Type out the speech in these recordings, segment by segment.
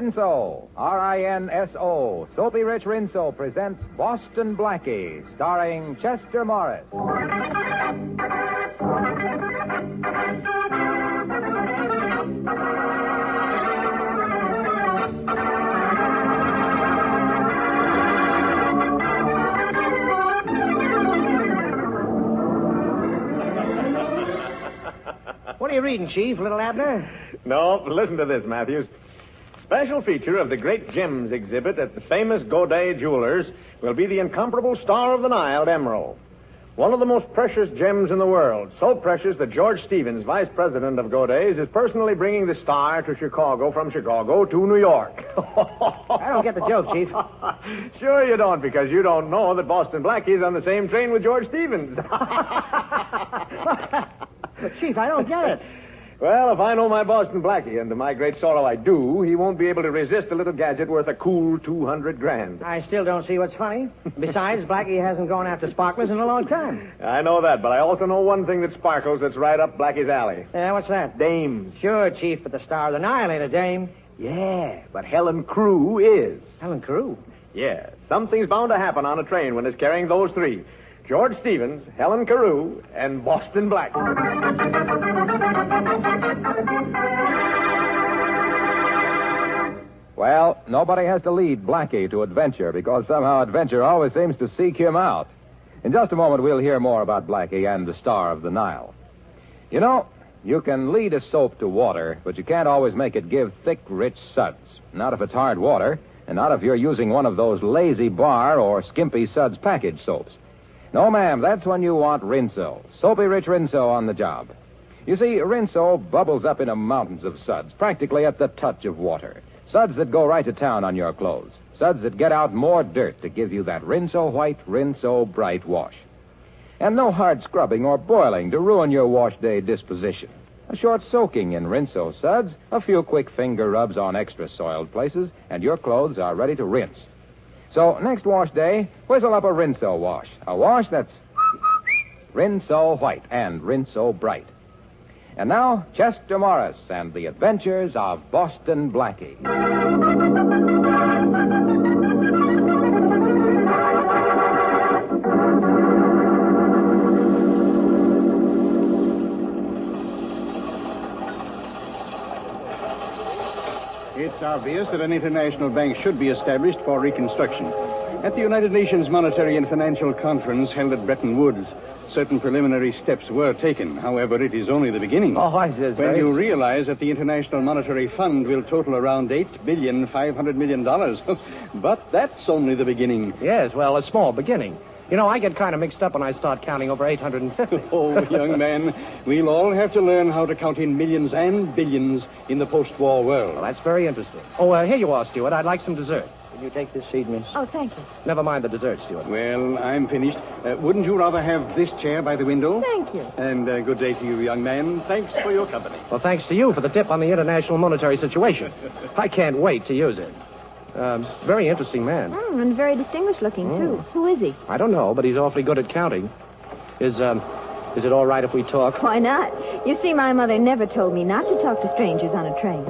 Rinso, R-I-N-S-O, Soapy Rich Rinso presents Boston Blackie, starring Chester Morris. What are you reading, Chief? Little Abner? No, listen to this, Matthews. Special feature of the Great Gems exhibit at the famous Godet Jewelers will be the incomparable Star of the Nile emerald. One of the most precious gems in the world. So precious that George Stevens, vice president of Godet's, is personally bringing the star to Chicago from Chicago to New York. I don't get the joke, Chief. Sure you don't, because you don't know that Boston Blackie's on the same train with George Stevens. But, Chief, I don't get it. Well, if I know my Boston Blackie, and to my great sorrow I do, he won't be able to resist a little gadget worth a cool $200,000. I still don't see what's funny. Besides, Blackie hasn't gone after sparklers in a long time. I know that, but I also know one thing that sparkles that's right up Blackie's alley. Yeah, what's that? Dames. Sure, Chief, but the Star of the Nile ain't a dame. Yeah, but Helen Crew is. Helen Carew. Yeah, something's bound to happen on a train when it's carrying those three. George Stevens, Helen Carew, and Boston Blackie. Well, nobody has to lead Blackie to adventure because somehow adventure always seems to seek him out. In just a moment, we'll hear more about Blackie and the Star of the Nile. You know, you can lead a soap to water, but you can't always make it give thick, rich suds. Not if it's hard water, and not if you're using one of those Lazy Bar or Skimpy Suds package soaps. No, ma'am, that's when you want Rinso. Soapy Rich Rinso on the job. You see, Rinso bubbles up into mountains of suds, practically at the touch of water. Suds that go right to town on your clothes. Suds that get out more dirt to give you that Rinso white, Rinso bright wash. And no hard scrubbing or boiling to ruin your wash day disposition. A short soaking in Rinso suds, a few quick finger rubs on extra soiled places, and your clothes are ready to rinse. So, next wash day, whistle up a Rinso wash. A wash that's Rinso white and Rinso bright. And now, Chester Morris and the adventures of Boston Blackie. It's obvious that an international bank should be established for reconstruction. At the United Nations Monetary and Financial Conference held at Bretton Woods, certain preliminary steps were taken. However, it is only the beginning. When you realize that the International Monetary Fund will total around $8.5 billion. But that's only the beginning. Yes, well, a small beginning. You know, I get kind of mixed up when I start counting over 850. Oh, young man, we'll all have to learn how to count in millions and billions in the post-war world. Well, that's very interesting. Oh, here you are, Stuart. I'd like some dessert. Will you take this seat, miss? Oh, thank you. Never mind the dessert, Stuart. Well, I'm finished. Wouldn't you rather have this chair by the window? Thank you. And good day to you, young man. Thanks for your company. Well, thanks to you for the tip on the international monetary situation. I can't wait to use it. Very interesting man. And very distinguished looking, too. Who is he? I don't know, but he's awfully good at counting. Is it all right if we talk? Why not? You see, my mother never told me not to talk to strangers on a train.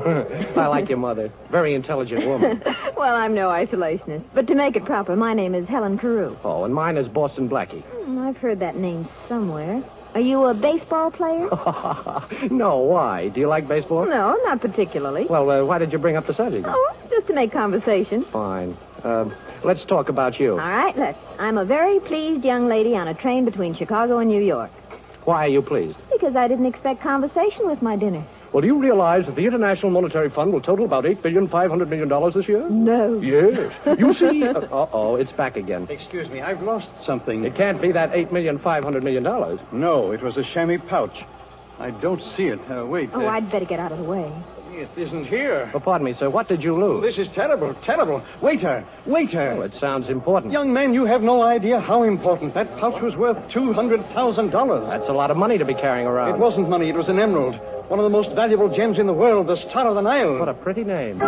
I like your mother. Very intelligent woman. Well, I'm no isolationist. But to make it proper, my name is Helen Carew. Oh, and mine is Boston Blackie. I've heard that name somewhere. Are you a baseball player? No, why? Do you like baseball? No, not particularly. Well, why did you bring up the subject? Oh, just to make conversation. Fine. Let's talk about you. All right, let's. I'm a very pleased young lady on a train between Chicago and New York. Why are you pleased? Because I didn't expect conversation with my dinner. Well, do you realize that the International Monetary Fund will total about $8.5 billion this year? No. Yes. You see... Uh-oh, it's back again. Excuse me, I've lost something. It can't be that $8.5 million. No, it was a chamois pouch. I don't see it. Wait. Oh, I'd better get out of the way. It isn't here. Oh, pardon me, sir. What did you lose? This is terrible, terrible. Waiter. Oh, it sounds important. Young man, you have no idea how important. That pouch was worth $200,000. That's a lot of money to be carrying around. It wasn't money. It was an emerald. One of the most valuable gems in the world, the Star of the Nile. What a pretty name.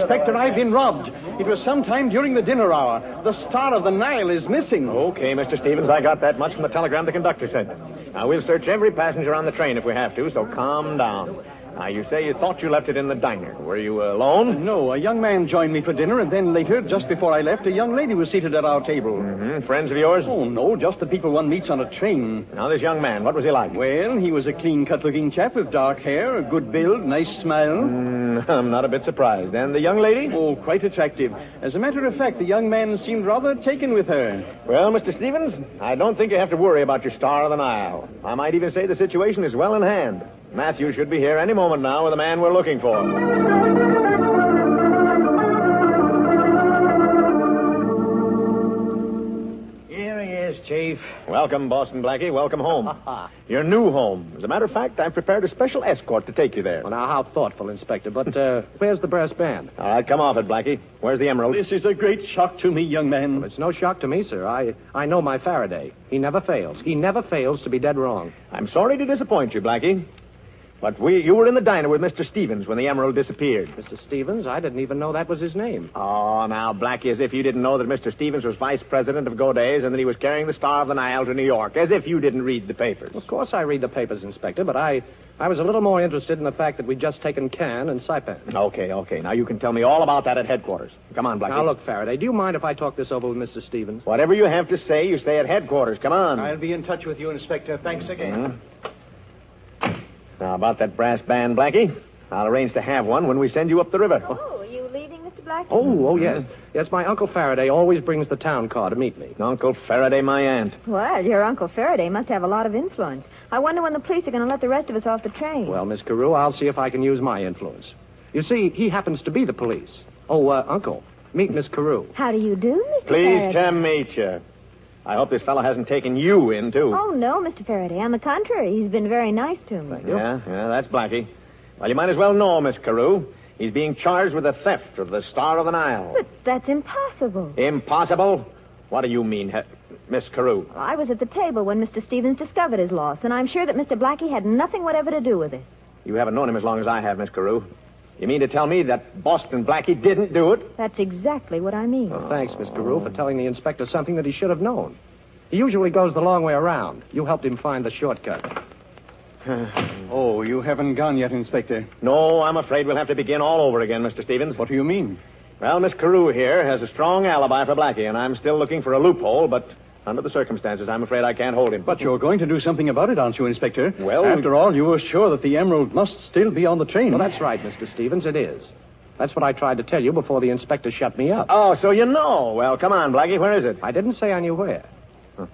Inspector, I've been robbed. It was sometime during the dinner hour. The Star of the Nile is missing. Okay, Mr. Stevens, I got that much from the telegram the conductor sent. Now, we'll search every passenger on the train if we have to, so calm down. Now, you say you thought you left it in the diner. Were you alone? No, a young man joined me for dinner, and then later, just before I left, a young lady was seated at our table. Mm-hmm. Friends of yours? Oh, no, just the people one meets on a train. Now, this young man, what was he like? Well, he was a clean-cut-looking chap with dark hair, a good build, nice smile. I'm not a bit surprised. And the young lady? Oh, quite attractive. As a matter of fact, the young man seemed rather taken with her. Well, Mr. Stevens, I don't think you have to worry about your Star of the Nile. I might even say the situation is well in hand. Matthew should be here any moment now with the man we're looking for. Here he is, Chief. Welcome, Boston Blackie. Welcome home. Your new home. As a matter of fact, I've prepared a special escort to take you there. Well, now, how thoughtful, Inspector. But where's the brass band? All right, come off it, Blackie. Where's the emerald? This is a great shock to me, young man. It's no shock to me, sir. I know my Faraday. He never fails. He never fails to be dead wrong. I'm sorry to disappoint you, Blackie. But you were in the diner with Mr. Stevens when the emerald disappeared. Mr. Stevens? I didn't even know that was his name. Oh, now, Blackie, as if you didn't know that Mr. Stevens was vice president of Goday's and that he was carrying the Star of the Nile to New York. As if you didn't read the papers. Of course I read the papers, Inspector, but I was a little more interested in the fact that we'd just taken Cannes and Saipan. Okay. Now, you can tell me all about that at headquarters. Come on, Blackie. Now, look, Faraday, do you mind if I talk this over with Mr. Stevens? Whatever you have to say, you stay at headquarters. Come on. I'll be in touch with you, Inspector. Thanks again. Now, about that brass band, Blackie, I'll arrange to have one when we send you up the river. Oh, are you leaving, Mr. Blackie? Oh, yes. Yes, my Uncle Faraday always brings the town car to meet me. Uncle Faraday, my aunt. Well, your Uncle Faraday must have a lot of influence. I wonder when the police are going to let the rest of us off the train. Well, Miss Carew, I'll see if I can use my influence. You see, he happens to be the police. Oh, Uncle, meet Miss Carew. How do you do, Mr. Pleased Faraday? to meet you. I hope this fellow hasn't taken you in, too. Oh, no, Mr. Faraday. On the contrary, he's been very nice to me. Thank you. Yeah, that's Blackie. Well, you might as well know, Miss Carew. He's being charged with the theft of the Star of the Nile. But that's impossible. Impossible? What do you mean, Miss Carew? Well, I was at the table when Mr. Stevens discovered his loss, and I'm sure that Mr. Blackie had nothing whatever to do with it. You haven't known him as long as I have, Miss Carew. You mean to tell me that Boston Blackie didn't do it? That's exactly what I mean. Well, thanks, Miss Carew, for telling the inspector something that he should have known. He usually goes the long way around. You helped him find the shortcut. Oh, you haven't gone yet, Inspector. No, I'm afraid we'll have to begin all over again, Mr. Stevens. What do you mean? Well, Miss Carew here has a strong alibi for Blackie, and I'm still looking for a loophole, but under the circumstances, I'm afraid I can't hold him. But you're going to do something about it, aren't you, Inspector? Well, after all, you were sure that the emerald must still be on the train. Well, that's right, Mr. Stevens, it is. That's what I tried to tell you before the inspector shut me up. Oh, so you know. Well, come on, Blackie, where is it? I didn't say I knew where.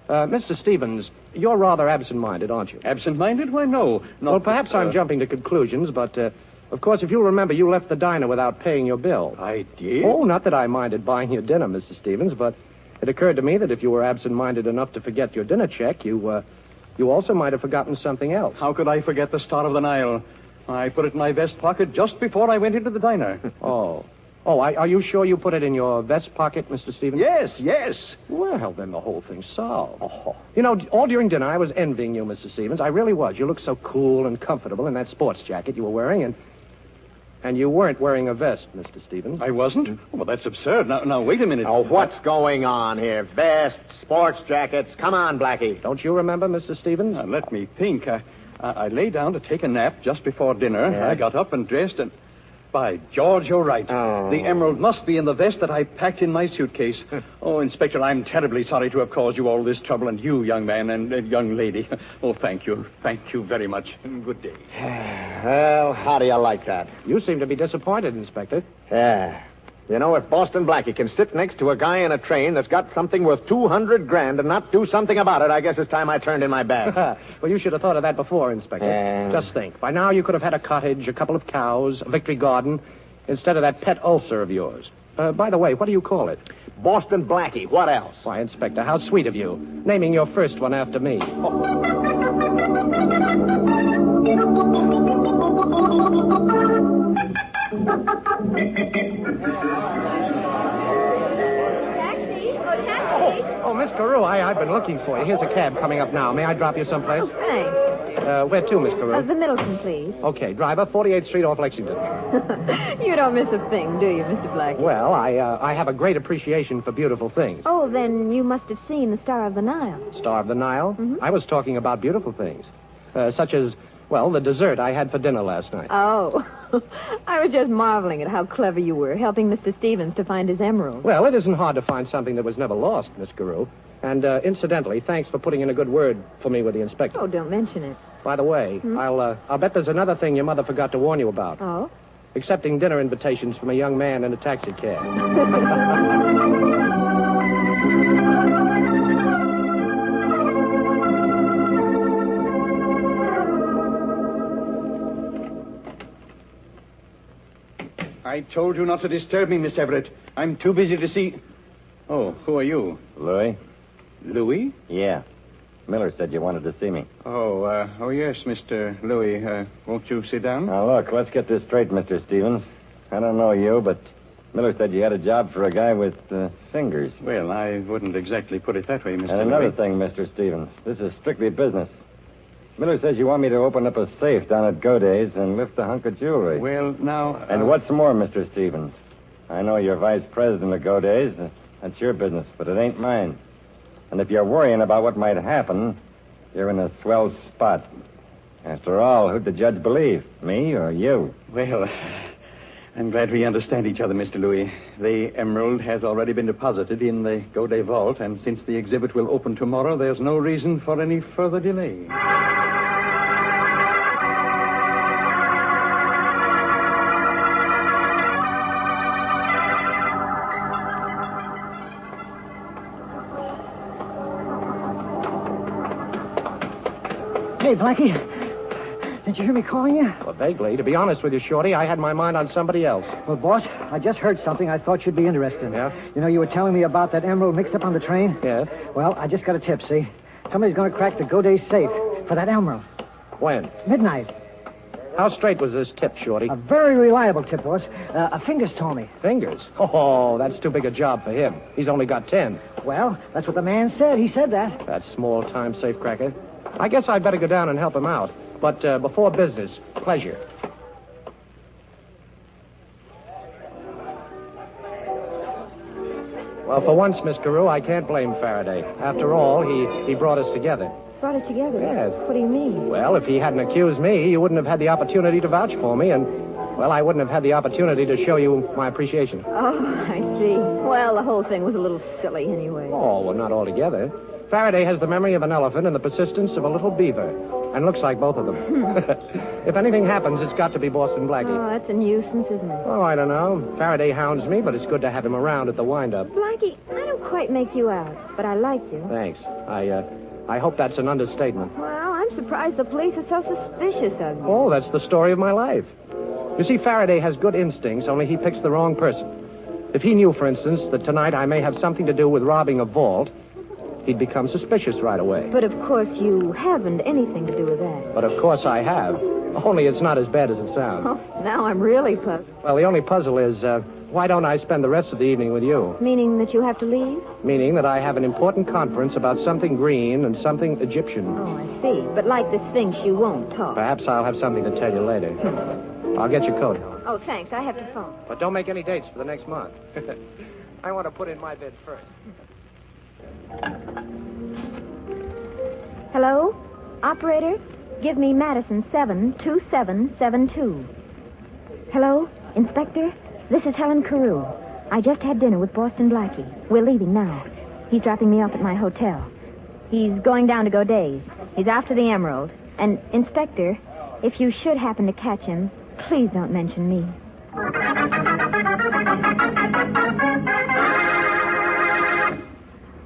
Mr. Stevens, you're rather absent-minded, aren't you? Absent-minded? Why, no. Well, perhaps I'm jumping to conclusions, but, of course, if you'll remember, you left the diner without paying your bill. I did? Oh, not that I minded buying your dinner, Mr. Stevens, but it occurred to me that if you were absent-minded enough to forget your dinner check, you also might have forgotten something else. How could I forget the Star of the Nile? I put it in my vest pocket just before I went into the diner. Are you sure you put it in your vest pocket, Mr. Stevens? Yes. Well, then the whole thing's solved. Oh. You know, all during dinner, I was envying you, Mr. Stevens. I really was. You looked so cool and comfortable in that sports jacket you were wearing, and you weren't wearing a vest, Mr. Stevens. I wasn't? Oh, well, that's absurd. Now, wait a minute. Oh, what's going on here? Vests, sports jackets. Come on, Blackie. Don't you remember, Mr. Stevens? Now, let me think. I lay down to take a nap just before dinner. Yeah. I got up and dressed and... By George, you're right. Oh. The emerald must be in the vest that I packed in my suitcase. Oh, Inspector, I'm terribly sorry to have caused you all this trouble, and you, young man, and young lady. Oh, thank you. Thank you very much. And good day. Well, how do you like that? You seem to be disappointed, Inspector. Yeah. You know, if Boston Blackie can sit next to a guy in a train that's got something worth $200,000 and not do something about it, I guess it's time I turned in my bag. Well, you should have thought of that before, Inspector. Just think. By now, you could have had a cottage, a couple of cows, a victory garden, instead of that pet ulcer of yours. By the way, what do you call it? Boston Blackie. What else? Why, Inspector, how sweet of you, naming your first one after me. Taxi. Oh, Miss Carew, I've been looking for you. Here's a cab coming up now. May I drop you someplace? Thanks. Where to, Miss Carew? The Middleton, please. Okay, driver, 48th Street off Lexington. You don't miss a thing, do you, Mr. Blackie? Well, I have a great appreciation for beautiful things. Oh, then you must have seen the Star of the Nile. Star of the Nile? Mm-hmm. I was talking about beautiful things. Such as, well, the dessert I had for dinner last night. Oh, I was just marveling at how clever you were, helping Mr. Stevens to find his emerald. Well, it isn't hard to find something that was never lost, Miss Carew. And, incidentally, thanks for putting in a good word for me with the inspector. Oh, don't mention it. By the way, I'll bet there's another thing your mother forgot to warn you about. Oh? Accepting dinner invitations from a young man in a taxi cab. I told you not to disturb me, Miss Everett. I'm too busy to see... Oh, who are you? Louis? Louis? Yeah. Miller said you wanted to see me. Oh, yes, Mr. Louis. Won't you sit down? Now, look, let's get this straight, Mr. Stevens. I don't know you, but Miller said you had a job for a guy with fingers. Well, I wouldn't exactly put it that way, Mr. And another Louis. thing, Mr. Stevens. This is strictly business. Miller says you want me to open up a safe down at Goday's and lift a hunk of jewelry. Well, now... And what's more, Mr. Stevens, I know you're vice president of Goday's. That's your business, but it ain't mine. And if you're worrying about what might happen, you're in a swell spot. After all, who'd the judge believe, me or you? Well, I'm glad we understand each other, Mr. Louis. The emerald has already been deposited in the Goday vault, and since the exhibit will open tomorrow, there's no reason for any further delay. Hey, Blackie. Did you hear me calling you? Well, vaguely. To be honest with you, Shorty, I had my mind on somebody else. Well, boss, I just heard something I thought you'd be interested in. Yeah? You know, you were telling me about that emerald mixed up on the train? Yeah? Well, I just got a tip, see? Somebody's going to crack the Goday safe for that emerald. When? Midnight. How straight was this tip, Shorty? A very reliable tip, boss. A Fingers told me. Fingers? Oh, that's too big a job for him. He's only got 10. Well, that's what the man said. He said that. That small-time safecracker. I guess I'd better go down and help him out. But before business, pleasure. Well, for once, Miss Carew, I can't blame Faraday. After all, he brought us together. Brought us together? Yes. What do you mean? Well, if he hadn't accused me, you wouldn't have had the opportunity to vouch for me, and, well, I wouldn't have had the opportunity to show you my appreciation. Oh, I see. Well, the whole thing was a little silly anyway. Oh, well, not altogether. Faraday has the memory of an elephant and the persistence of a little beaver. And looks like both of them. If anything happens, it's got to be Boston Blackie. Oh, that's a nuisance, isn't it? Oh, I don't know. Faraday hounds me, but it's good to have him around at the wind-up. Blackie, I don't quite make you out, but I like you. Thanks. I hope that's an understatement. Well, I'm surprised the police are so suspicious of you. Oh, that's the story of my life. You see, Faraday has good instincts, only he picks the wrong person. If he knew, for instance, that tonight I may have something to do with robbing a vault, he'd become suspicious right away. But, of course, you haven't anything to do with that. But, of course, I have. Only it's not as bad as it sounds. Oh, now I'm really puzzled. Well, the only puzzle is, why don't I spend the rest of the evening with you? Meaning that you have to leave? Meaning that I have an important conference about something green and something Egyptian. Oh, I see. But like the Sphinx, you won't talk. Perhaps I'll have something to tell you later. I'll get your coat. Oh, thanks. I have to phone. But don't make any dates for the next month. I want to put in my bid first. Hello? Operator, give me Madison 72772. Hello? Inspector? This is Helen Carew. I just had dinner with Boston Blackie. We're leaving now. He's dropping me off at my hotel. He's going down to Goday's. He's after the emerald. And, Inspector, if you should happen to catch him, please don't mention me.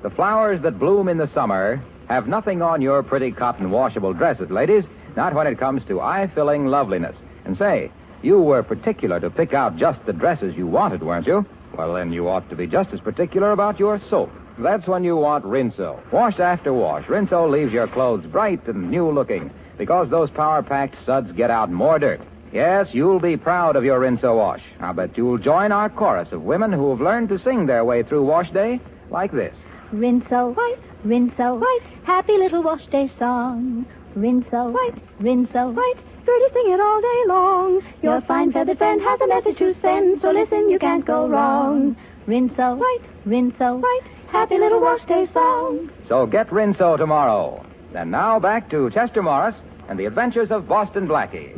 The flowers that bloom in the summer have nothing on your pretty cotton washable dresses, ladies, not when it comes to eye-filling loveliness. And say, you were particular to pick out just the dresses you wanted, weren't you? Well, then you ought to be just as particular about your soap. That's when you want Rinso. Wash after wash, Rinso leaves your clothes bright and new-looking because those power-packed suds get out more dirt. Yes, you'll be proud of your Rinso wash. I'll bet you'll join our chorus of women who have learned to sing their way through wash day like this. Rinso, white, Rinso, white, happy little wash day song. Rinso. White. Rinso. White, Birdie, sing it all day long. Your fine feathered friend has a message to send, so listen, you can't go wrong. Rinso. White. Rinso. White, happy little wash day song. So get Rinso tomorrow. And now back to Chester Morris and the adventures of Boston Blackie.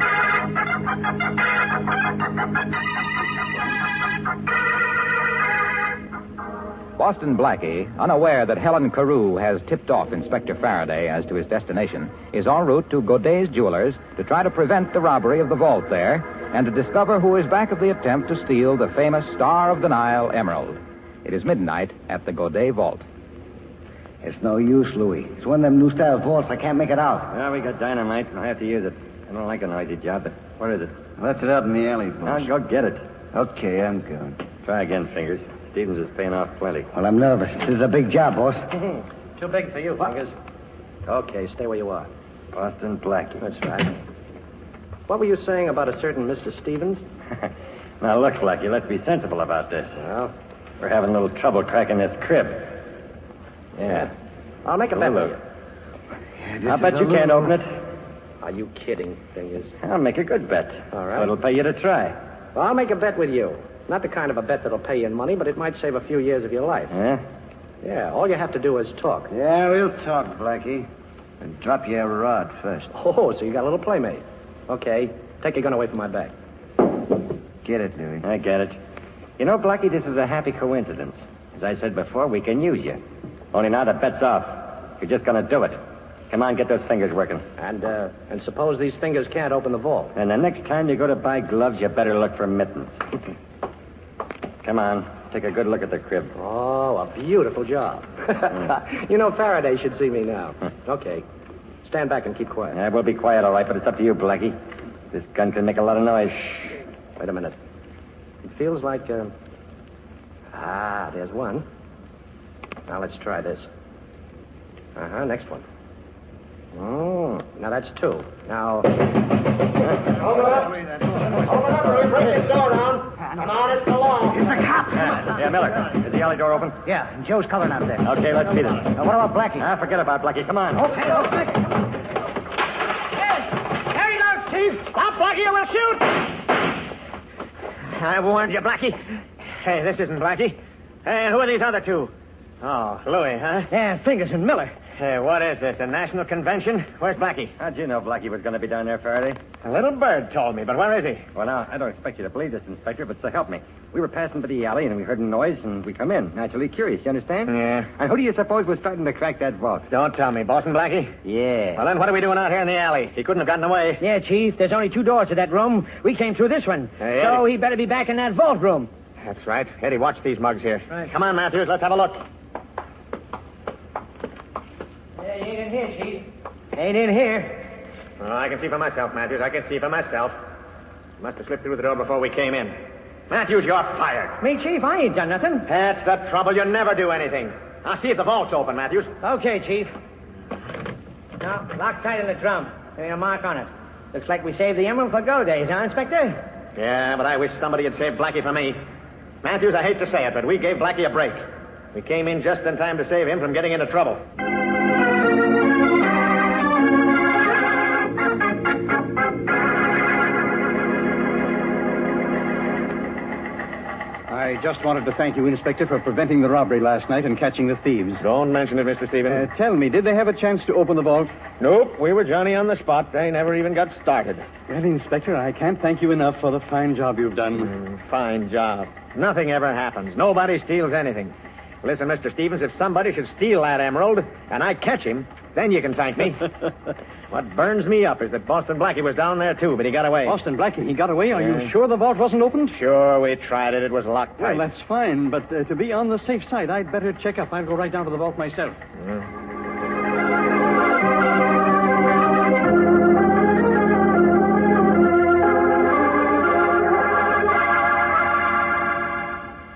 Boston Blackie, unaware that Helen Carew has tipped off Inspector Faraday as to his destination, is en route to Godet's Jewelers to try to prevent the robbery of the vault there and to discover who is back of the attempt to steal the famous Star of the Nile emerald. It is midnight at the Godet Vault. It's no use, Louis. It's one of them new-style vaults. I can't make it out. Well, we got dynamite. I have to use it. I don't like a noisy job, but where is it? I left it out in the alley, boss. Now, go get it. Okay, I'm going. Try again, Fingers. Stevens is paying off plenty. Well, I'm nervous. This is a big job, boss. Too big for you, Fingers. Okay, stay where you are. Boston Blackie. That's right. What were you saying about a certain Mr. Stevens? Now, look, Blackie, let's be sensible about this. Well, We're having a little trouble cracking this crib. Yeah. I'll make a bet with you. I'll bet you can't open it. Are you kidding, Fingers? I'll make a good bet. All right. So it'll pay you to try. Well, I'll make a bet with you. Not the kind of a bet that'll pay you in money, but it might save a few years of your life. Yeah? Yeah, all you have to do is talk. Yeah, we'll talk, Blackie. And drop your rod first. Oh, so you got a little playmate. Okay, take your gun away from my back. Get it, Louis. I get it. You know, Blackie, this is a happy coincidence. As I said before, we can use you. Only now the bet's off. You're just going to do it. Come on, get those fingers working. And suppose these fingers can't open the vault. And the next time you go to buy gloves, you better look for mittens. Come on, take a good look at the crib. Oh, a beautiful job. You know, Faraday should see me now. Okay. Stand back and keep quiet. Yeah, we'll be quiet, all right, but it's up to you, Blackie. This gun can make a lot of noise. Wait a minute. It feels like, there's one. Now let's try this. Next one. Oh, now that's two. Now... Open up, Louis. Break this door down. Come on, it's along. It's the cops. Yeah, Miller. Is the alley door open? Yeah, and Joe's coloring out there. Okay, let's see them. What about Blackie? Forget about Blackie. Come on. Okay. Carry those, Chief. Stop, Blackie, or we'll shoot. I warned you, Blackie. Hey, this isn't Blackie. Hey, who are these other two? Oh, Louis, huh? Yeah, Fingers and Miller. Hey, what is this, a national convention? Where's Blackie? How'd you know Blackie was going to be down there, Faraday? A little bird told me, but where is he? Well, now, I don't expect you to believe this, Inspector, but so help me. We were passing by the alley, and we heard a noise, and we come in. Naturally curious, you understand? Yeah. And who do you suppose was starting to crack that vault? Don't tell me. Boston Blackie? Yeah. Well, then what are we doing out here in the alley? He couldn't have gotten away. Yeah, Chief, there's only two doors to that room. We came through this one. Hey, So Eddie. he better be back in that vault room. That's right. Eddie, watch these mugs here. Right. Come on, Matthews, let's have a look. Yeah, he ain't in here, Chief. Ain't in here. Oh, I can see for myself, Matthews. I can see for myself. Must have slipped through the door before we came in. Matthews, you're fired. Me, Chief, I ain't done nothing. That's the trouble. You never do anything. Now, see if the vault's open, Matthews. Okay, Chief. Now, lock tight on the drum. There's a mark on it. Looks like we saved the emerald for go days, huh, Inspector? Yeah, but I wish somebody had saved Blackie for me. Matthews, I hate to say it, but we gave Blackie a break. We came in just in time to save him from getting into trouble. I just wanted to thank you, Inspector, for preventing the robbery last night and catching the thieves. Don't mention it, Mr. Stevens. Tell me, did they have a chance to open the vault? Nope, we were Johnny on the spot. They never even got started. Well, Inspector, I can't thank you enough for the fine job you've done. Fine job. Nothing ever happens. Nobody steals anything. Listen, Mr. Stevens, if somebody should steal that emerald and I catch him, then you can thank me. What burns me up is that Boston Blackie was down there, too, but he got away. Boston Blackie, he got away. Are you sure the vault wasn't opened? Sure, we tried it. It was locked tight. Well, that's fine, but to be on the safe side, I'd better check up. I'll go right down to the vault myself.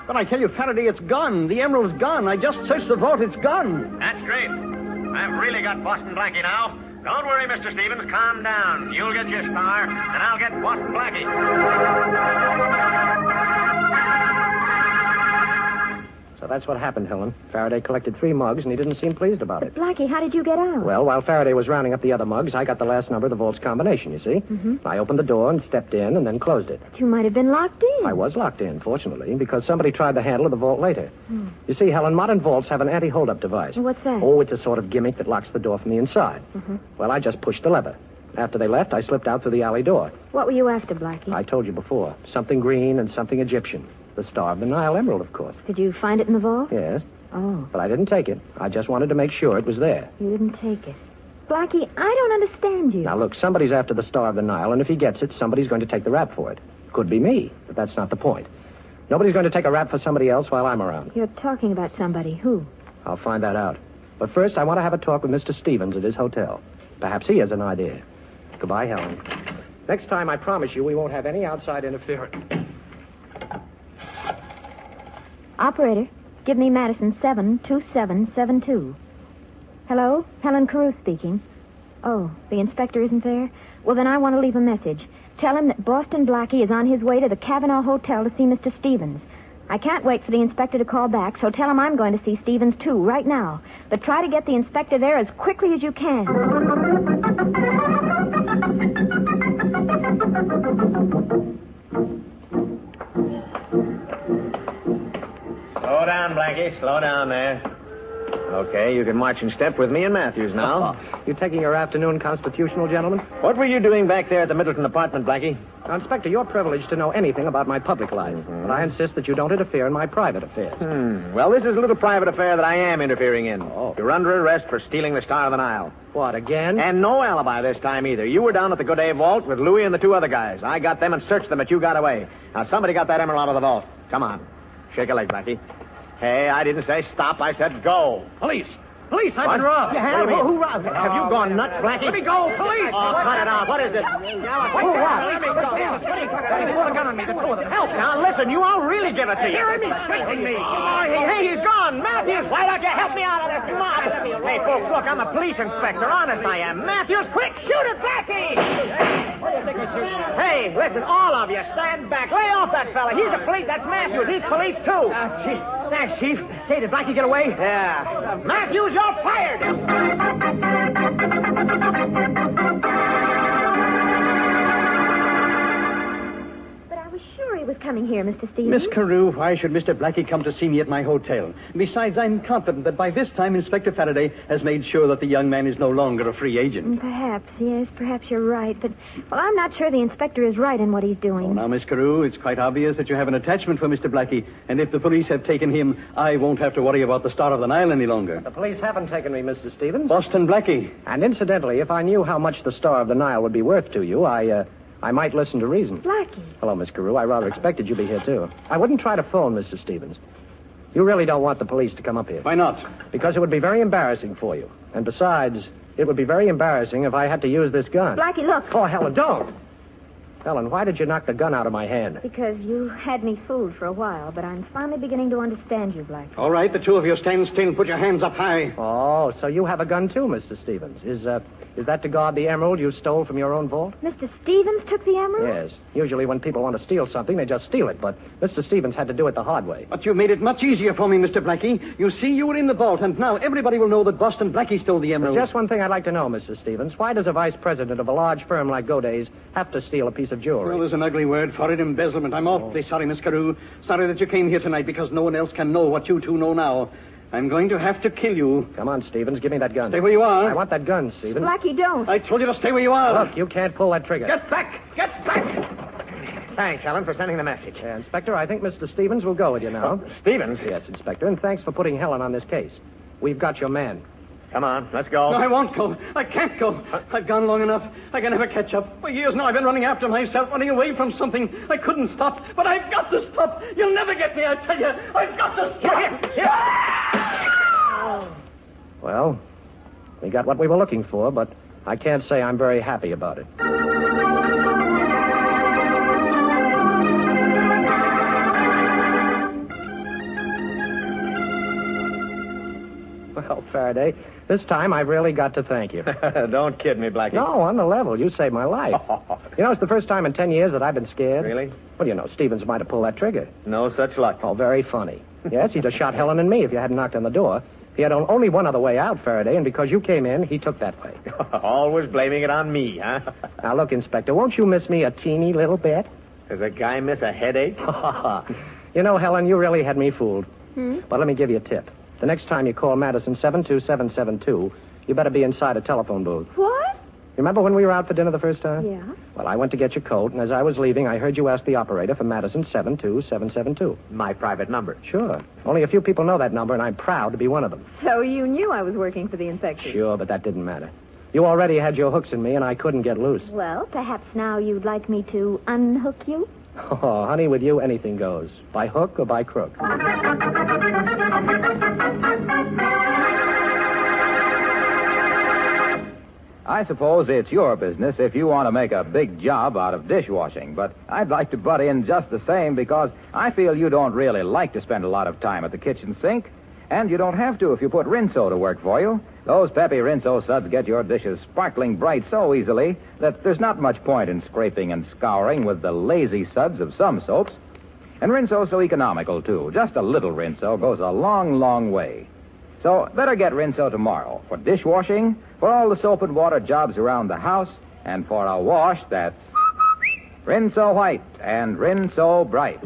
But I tell you, Faraday, it's gone. The emerald's gone. I just searched the vault. It's gone. That's great. I've really got Boston Blackie now. Don't worry, Mr. Stevens. Calm down. You'll get your star, and I'll get Boston Blackie. So that's what happened, Helen. Faraday collected 3 mugs, and he didn't seem pleased about it. Blackie, how did you get out? Well, while Faraday was rounding up the other mugs, I got the last number of the vault's combination, you see? Mm-hmm. I opened the door and stepped in and then closed it. But you might have been locked in. I was locked in, fortunately, because somebody tried the handle of the vault later. You see, Helen, modern vaults have an anti-hold-up device. What's that? Oh, it's a sort of gimmick that locks the door from the inside. Well, I just pushed the lever. After they left, I slipped out through the alley door. What were you after, Blackie? I told you before. Something green and something Egyptian. The Star of the Nile emerald, of course. Did you find it in the vault? Yes, Oh, but I didn't take it. I just wanted to make sure it was there. you didn't take it. Blackie, I don't understand you. Now, look, somebody's after the Star of the Nile, and if he gets it, somebody's going to take the rap for it. Could be me, but that's not the point. Nobody's going to take a rap for somebody else while I'm around. You're talking about somebody. Who? I'll find that out. But first, I want to have a talk with Mr. Stevens at his hotel. Perhaps he has an idea. Goodbye, Helen. Next time, I promise you, we won't have any outside interference. Operator, give me Madison 72772. Hello? Helen Carew speaking. Oh, the inspector isn't there? Well, then I want to leave a message. Tell him that Boston Blackie is on his way to the Cavanaugh Hotel to see Mr. Stevens. I can't wait for the inspector to call back, so tell him I'm going to see Stevens, too, right now. But try to get the inspector there as quickly as you can. Slow down, Blackie. Slow down there. Okay, you can march in step with me and Matthews now. You taking your afternoon constitutional, gentlemen? What were you doing back there at the Middleton apartment, Blackie? Now, Inspector, you're privileged to know anything about my public life, but I insist that you don't interfere in my private affairs. Well, this is a little private affair that I am interfering in. Oh. You're under arrest for stealing the Star of the Nile. What, again? And no alibi this time either. You were down at the Godet vault with Louis and the 2 other guys. I got them and searched them, but you got away. Now, somebody got that emerald out of the vault. Come on. Shake a leg, Blackie. Hey, I didn't say stop. I said go. Police! Police, I've been robbed. What do you mean? Who robbed? Have you gone nuts, Blackie? Let me go, police! Oh, cut it out. What is it? Who robbed? Let me go. They pulled a gun on me, the 2 of them. Help! Now, listen, you all really give it to you. Hear me straighten me. Hey, he's gone. Matthews, why don't you help me out of this? Come on. Hey, folks, look, I'm a police inspector. Honest, I am. Matthews, quick, shoot it, Blackie! Hey, listen, all of you, stand back. Lay off that fella. He's a police. That's Matthews. He's police, too. Thanks, Chief. Say, did Blackie get away? Yeah. Matthews, you're fired. But I was sure he was coming here, Mr. Stevens. Miss Carew, why should Mr. Blackie come to see me at my hotel? Besides, I'm confident that by this time Inspector Faraday has made sure that the young man is no longer a free agent. Perhaps, yes, perhaps you're right. But, well, I'm not sure the inspector is right in what he's doing. Oh, now, Miss Carew, it's quite obvious that you have an attachment for Mr. Blackie, and if the police have taken him, I won't have to worry about the Star of the Nile any longer. The police haven't taken me, Mr. Stevens. Boston Blackie. And incidentally, if I knew how much the Star of the Nile would be worth to you, I might listen to reason. Blackie. Hello, Miss Carew. I rather expected you'd be here, too. I wouldn't try to phone Mr. Stevens. You really don't want the police to come up here. Why not? Because it would be very embarrassing for you. And besides, it would be very embarrassing if I had to use this gun. Blackie, look. Oh, Helen, don't. Helen, why did you knock the gun out of my hand? Because you had me fooled for a while, but I'm finally beginning to understand you, Blackie. All right, the 2 of you stand still and put your hands up high. Oh, so you have a gun, too, Mr. Stevens. Is that to guard the emerald you stole from your own vault? Mr. Stevens took the emerald? Yes. Usually when people want to steal something, they just steal it. But Mr. Stevens had to do it the hard way. But you made it much easier for me, Mr. Blackie. You see, you were in the vault, and now everybody will know that Boston Blackie stole the emerald. There's just one thing I'd like to know, Mr. Stevens. Why does a vice president of a large firm like Godey's have to steal a piece of jewelry? Well, there's an ugly word for it, embezzlement. I'm awfully sorry, Miss Carew. Sorry that you came here tonight because no one else can know what you 2 know now. I'm going to have to kill you. Come on, Stevens. Give me that gun. Stay where you are. I want that gun, Stevens. Blackie, don't. I told you to stay where you are. Look, you can't pull that trigger. Get back! Get back! Thanks, Helen, for sending the message. Inspector, I think Mr. Stevens will go with you now. Stevens? Yes, Inspector, and thanks for putting Helen on this case. We've got your man. Come on, let's go. No, I won't go. I can't go. I've gone long enough. I can never catch up. For years now, I've been running after myself, running away from something. I couldn't stop, but I've got to stop. You'll never get me, I tell you. I've got to stop. Well, we got what we were looking for, but I can't say I'm very happy about it. Well, Faraday, this time I've really got to thank you. Don't kid me, Blackie. No, on the level. You saved my life. You know, it's the first time in 10 years that I've been scared. Really? Well, you know, Stevens might have pulled that trigger. No such luck. Oh, very funny. Yes, he'd have shot Helen and me if you hadn't knocked on the door. He had only one other way out, Faraday, and because you came in, he took that way. Always blaming it on me, huh? Now, look, Inspector, won't you miss me a teeny little bit? Does a guy miss a headache? You know, Helen, you really had me fooled. But let me give you a tip. The next time you call Madison 72772, you better be inside a telephone booth. What? Remember when we were out for dinner the first time? Yeah. Well, I went to get your coat, and as I was leaving, I heard you ask the operator for Madison 72772. My private number. Sure. Only a few people know that number, and I'm proud to be one of them. So you knew I was working for the inspector? Sure, but that didn't matter. You already had your hooks in me, and I couldn't get loose. Well, perhaps now you'd like me to unhook you? Oh, honey, with you, anything goes. By hook or by crook. I suppose it's your business if you want to make a big job out of dishwashing, but I'd like to butt in just the same because I feel you don't really like to spend a lot of time at the kitchen sink, and you don't have to if you put Rinso to work for you. Those peppy Rinso suds get your dishes sparkling bright so easily that there's not much point in scraping and scouring with the lazy suds of some soaps. And Rinso's so economical, too. Just a little Rinso goes a long, long way. So better get Rinso tomorrow for dishwashing, for all the soap and water jobs around the house, and for a wash that's Rinso White and Rinso Bright.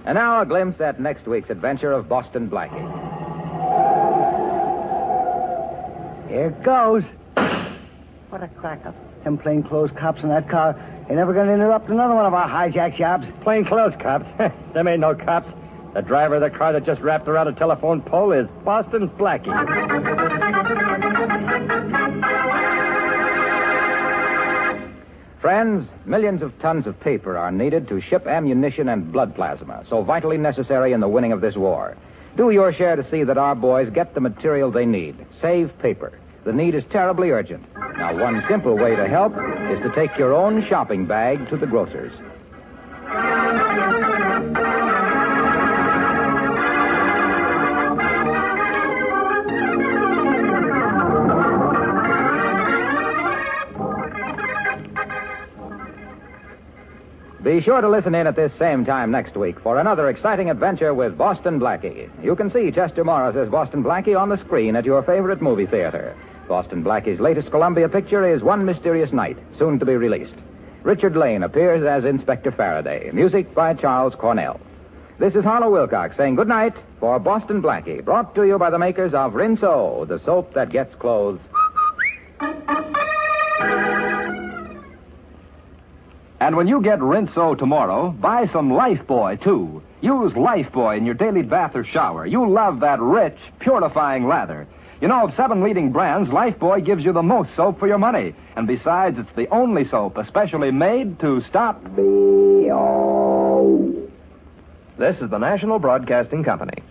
And now a glimpse at next week's adventure of Boston Blackie. Here it goes. What a cracker. Them plainclothes cops in that car ain't never going to interrupt another one of our hijack jobs. Plainclothes cops? Them ain't no cops. The driver of the car that just wrapped around a telephone pole is Boston Blackie. Friends, millions of tons of paper are needed to ship ammunition and blood plasma, so vitally necessary in the winning of this war. Do your share to see that our boys get the material they need. Save paper. The need is terribly urgent. Now, one simple way to help is to take your own shopping bag to the grocer's. Be sure to listen in at this same time next week for another exciting adventure with Boston Blackie. You can see Chester Morris as Boston Blackie on the screen at your favorite movie theater. Boston Blackie's latest Columbia picture is One Mysterious Night, soon to be released. Richard Lane appears as Inspector Faraday. Music by Charles Cornell. This is Harlow Wilcox saying good night for Boston Blackie, brought to you by the makers of Rinso, the soap that gets clothes. And when you get Rinso tomorrow, buy some Lifebuoy, too. Use Lifebuoy in your daily bath or shower. You'll love that rich, purifying lather. You know, of 7 leading brands, Lifebuoy gives you the most soap for your money. And besides, it's the only soap especially made to stop This is the National Broadcasting Company.